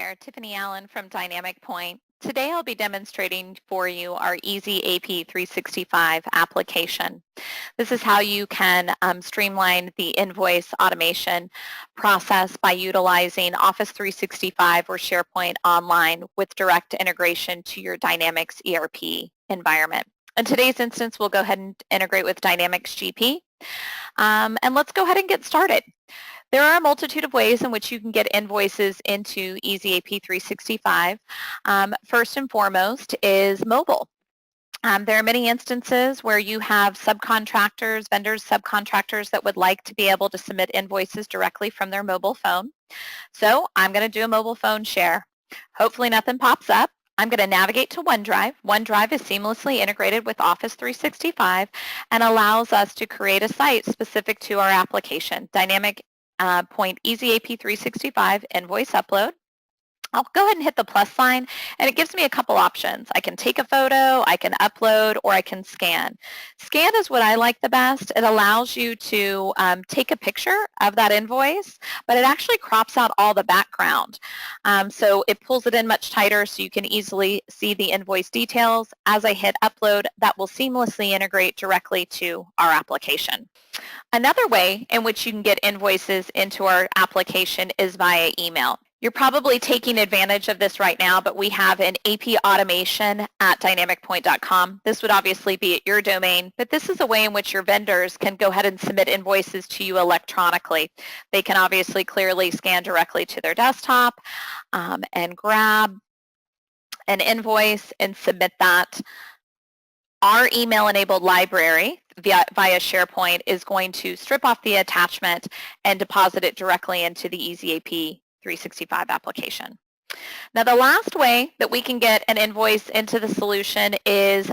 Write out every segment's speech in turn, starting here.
there, Tiffany Allen from Dynamic Point. Today I'll be demonstrating for you our Easy AP 365 application. This is how you can streamline the invoice automation process by utilizing Office 365 or SharePoint Online with direct integration to your Dynamics ERP environment. In today's instance, we'll go ahead and integrate with Dynamics GP. And let's go ahead and get started. There are a multitude of ways in which you can get invoices into Easy AP 365. First and foremost is mobile. There are many instances where you have subcontractors, vendors, subcontractors that would like to be able to submit invoices directly from their mobile phone. So I'm going to do a mobile phone share. Hopefully nothing pops up. I'm going to navigate to OneDrive. OneDrive is seamlessly integrated with Office 365 and allows us to create a site specific to our application, Dynamic Point Easy AP 365 invoice upload. I'll go ahead and hit the plus sign, and it gives me a couple options. I can take a photo, I can upload, or I can scan. Scan is what I like the best. It allows you to take a picture of that invoice, but it actually crops out all the background. So it pulls it in much tighter so you can easily see the invoice details. As I hit upload, that will seamlessly integrate directly to our application. Another way in which you can get invoices into our application is via email. You're probably taking advantage of this right now, but we have an AP automation at dynamicpoint.com. This would obviously be at your domain, but this is a way in which your vendors can go ahead and submit invoices to you electronically. They can obviously clearly scan directly to their desktop and grab an invoice and submit that. Our email-enabled library via SharePoint is going to strip off the attachment and deposit it directly into the Easy AP 365 application. Now, the last way that we can get an invoice into the solution is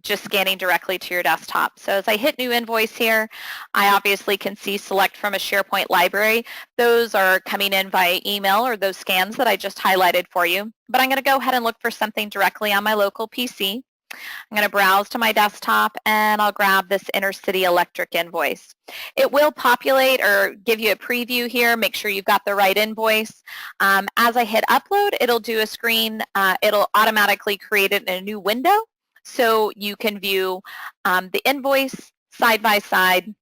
just scanning directly to your desktop. So as I hit new invoice here, I obviously can see select from a SharePoint library. Those are coming in via email, or those scans that I just highlighted for you. But I'm going to go ahead and look for something directly on my local PC. I'm going to browse to my desktop, and I'll grab this Intercity Electric invoice. It will populate or give you a preview here. Make sure you've got the right invoice. As I hit upload, it'll do a screen. It'll automatically create it in a new window so you can view the invoice side by side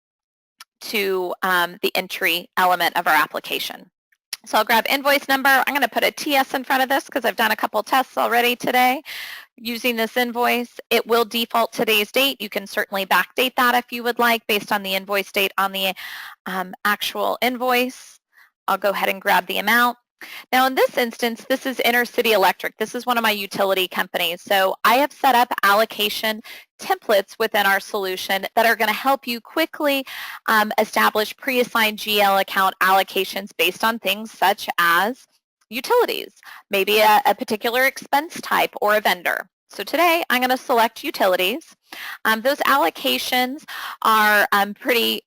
to the entry element of our application. So I'll grab invoice number. I'm going to put a TS in front of this because I've done a couple tests already today using this invoice. It will default today's date. You can certainly backdate that if you would like based on the invoice date on the actual invoice. I'll go ahead and grab the amount. Now in this instance, this is Intercity Electric. This is one of my utility companies. So I have set up allocation templates within our solution that are going to help you quickly establish pre-assigned GL account allocations based on things such as utilities, maybe a particular expense type or a vendor. So today I'm going to select utilities. Those allocations are pretty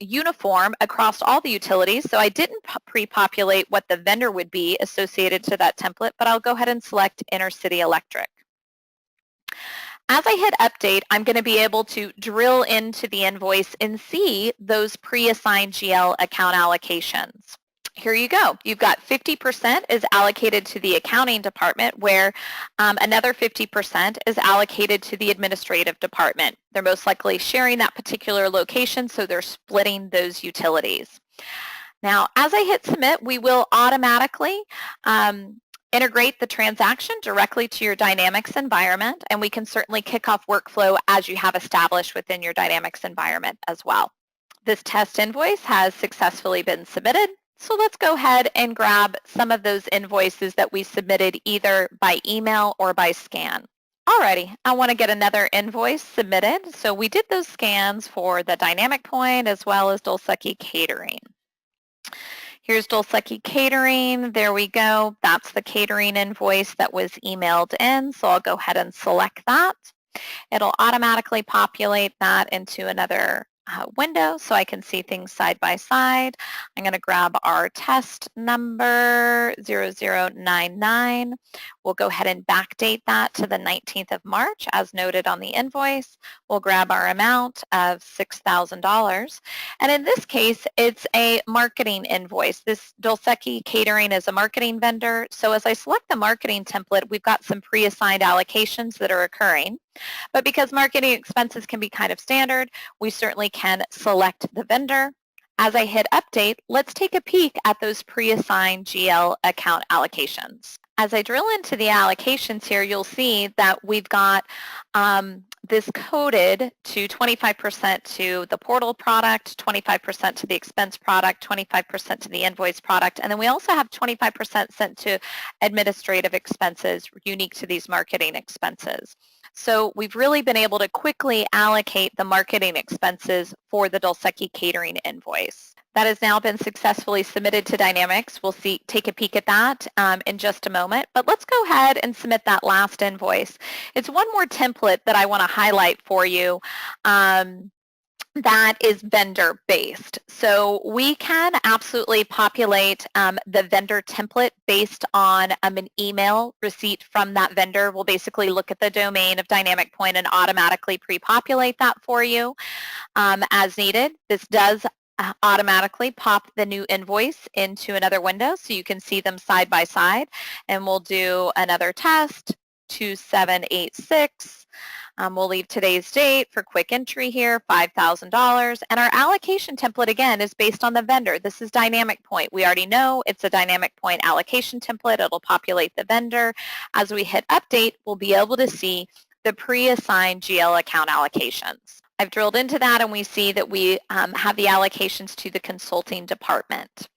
uniform across all the utilities, so I didn't pre-populate what the vendor would be associated to that template, but I'll go ahead and select Intercity Electric. As I hit update, I'm going to be able to drill into the invoice and see those pre-assigned GL account allocations. Here you go. You've got 50% is allocated to the accounting department, where another 50% is allocated to the administrative department. They're most likely sharing that particular location, so they're splitting those utilities. Now, as I hit submit, we will automatically integrate the transaction directly to your Dynamics environment, and we can certainly kick off workflow as you have established within your Dynamics environment as well. This test invoice has successfully been submitted. So let's go ahead and grab some of those invoices that we submitted either by email or by scan. Alrighty, I want to get another invoice submitted. So we did those scans for the Dynamic Point as well as Dulseki Catering. Here's Dulseki Catering. There we go. That's the catering invoice that was emailed in. So I'll go ahead and select that. It'll automatically populate that into another window so I can see things side by side. I'm going to grab our test number 0099. We'll We'll go ahead and backdate that to the 19th of March as noted on the invoice. We'll grab our amount of $6,000. And in this case, it's a marketing invoice. This Dulce Catering is a marketing vendor. So as I select the marketing template, we've got some pre-assigned allocations that are occurring. But because marketing expenses can be kind of standard, we certainly can select the vendor. As I hit update, let's take a peek at those pre-assigned GL account allocations. As I drill into the allocations here, you'll see that we've got this coded to 25% to the portal product, 25% to the expense product, 25% to the invoice product, and then we also have 25% sent to administrative expenses unique to these marketing expenses. So we've really been able to quickly allocate the marketing expenses for the Dulce Catering invoice. That has now been successfully submitted to Dynamics. We'll take a peek at that in just a moment, but let's go ahead and submit that last invoice. It's one more template that I want to highlight for you. That is vendor based. So we can absolutely populate the vendor template based on an email receipt from that vendor. We'll basically look at the domain of Dynamic Point and automatically pre-populate that for you as needed. This does automatically pop the new invoice into another window so you can see them side by side. And we'll do another test, 2786. We'll leave today's date for quick entry here, $5,000. And our allocation template, again, is based on the vendor. This is Dynamic Point. We already know it's a Dynamic Point allocation template. It'll populate the vendor. As we hit update, we'll be able to see the pre-assigned GL account allocations. I've drilled into that and we see that we have the allocations to the consulting department.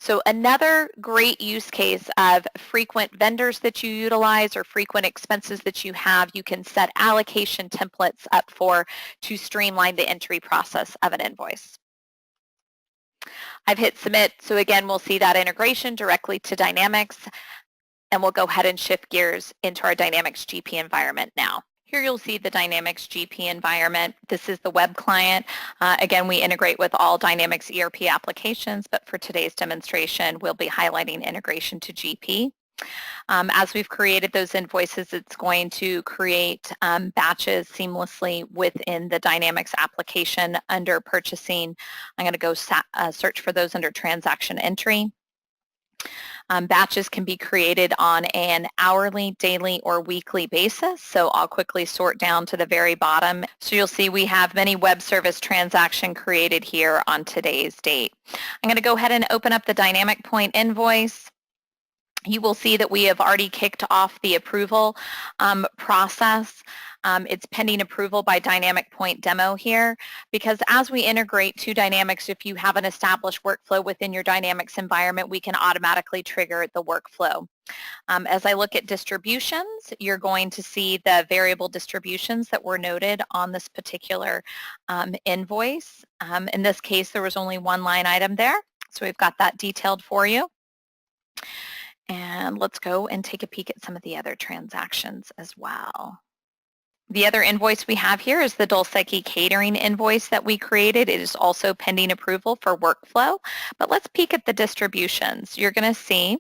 So another great use case of frequent vendors that you utilize or frequent expenses that you have, you can set allocation templates up for to streamline the entry process of an invoice. I've hit submit, so again, we'll see that integration directly to Dynamics, and we'll go ahead and shift gears into our Dynamics GP environment now. Here you'll see the Dynamics GP environment. This is the web client. Again, we integrate with all Dynamics ERP applications, but for today's demonstration, we'll be highlighting integration to GP. As we've created those invoices, it's going to create batches seamlessly within the Dynamics application under purchasing. I'm going to go search for those under transaction entry. Batches can be created on an hourly, daily, or weekly basis. So I'll quickly sort down to the very bottom. So you'll see we have many web service transaction created here on today's date. I'm going to go ahead and open up the Dynamic Point invoice. You will see that we have already kicked off the approval process. It's pending approval by Dynamic Point Demo here, because as we integrate to Dynamics, if you have an established workflow within your Dynamics environment, we can automatically trigger the workflow. As I look at distributions, you're going to see the variable distributions that were noted on this particular invoice. In this case, there was only one line item there, so we've got that detailed for you. And let's go and take a peek at some of the other transactions as well. The other invoice we have here is the Dulce Catering invoice that we created. It is also pending approval for workflow, but let's peek at the distributions. You're going to see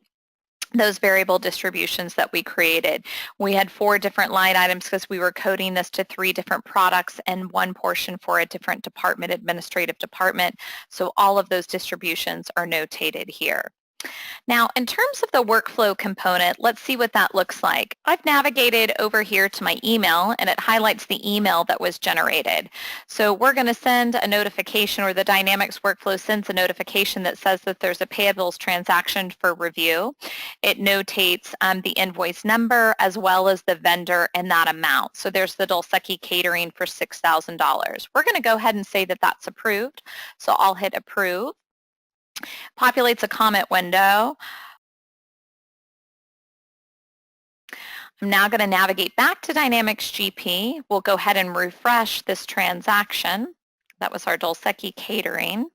those variable distributions that we created. We had 4 different line items because we were coding this to 3 different products and 1 portion for a different department, administrative department. So all of those distributions are notated here. Now, in terms of the workflow component, let's see what that looks like. I've navigated over here to my email, and it highlights the email that was generated. So we're going to send a notification, or the Dynamics workflow sends a notification that says that there's a payables transaction for review. It notates the invoice number as well as the vendor and that amount. So there's the Dulce Catering for $6,000. We're going to go ahead and say that that's approved. So I'll hit approve. Populates a comment window. I'm now going to navigate back to Dynamics GP. We'll go ahead and refresh this transaction. That was our Dulce Catering.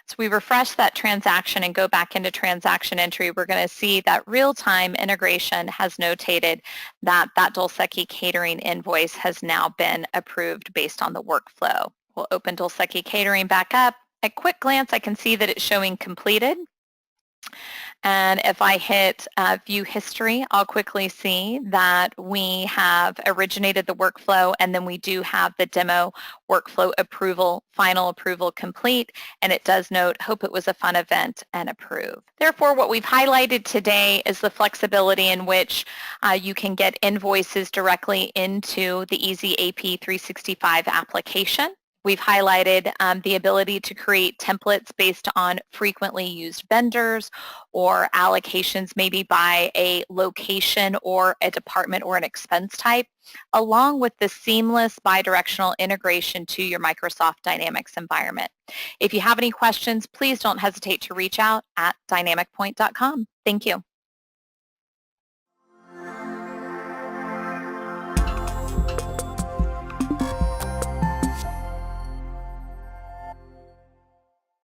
So we refresh that transaction and go back into transaction entry. We're going to see that real-time integration has notated that that Dulce Catering invoice has now been approved based on the workflow. We'll open Dulce Catering back up. At quick glance, I can see that it's showing completed. And if I hit view history, I'll quickly see that we have originated the workflow, and then we do have the demo workflow approval, final approval complete, and it does note, hope it was a fun event and approve. Therefore, what we've highlighted today is the flexibility in which you can get invoices directly into the Easy AP 365 application. We've highlighted the ability to create templates based on frequently used vendors or allocations maybe by a location or a department or an expense type, along with the seamless bidirectional integration to your Microsoft Dynamics environment. If you have any questions, please don't hesitate to reach out at dynamicpoint.com. Thank you.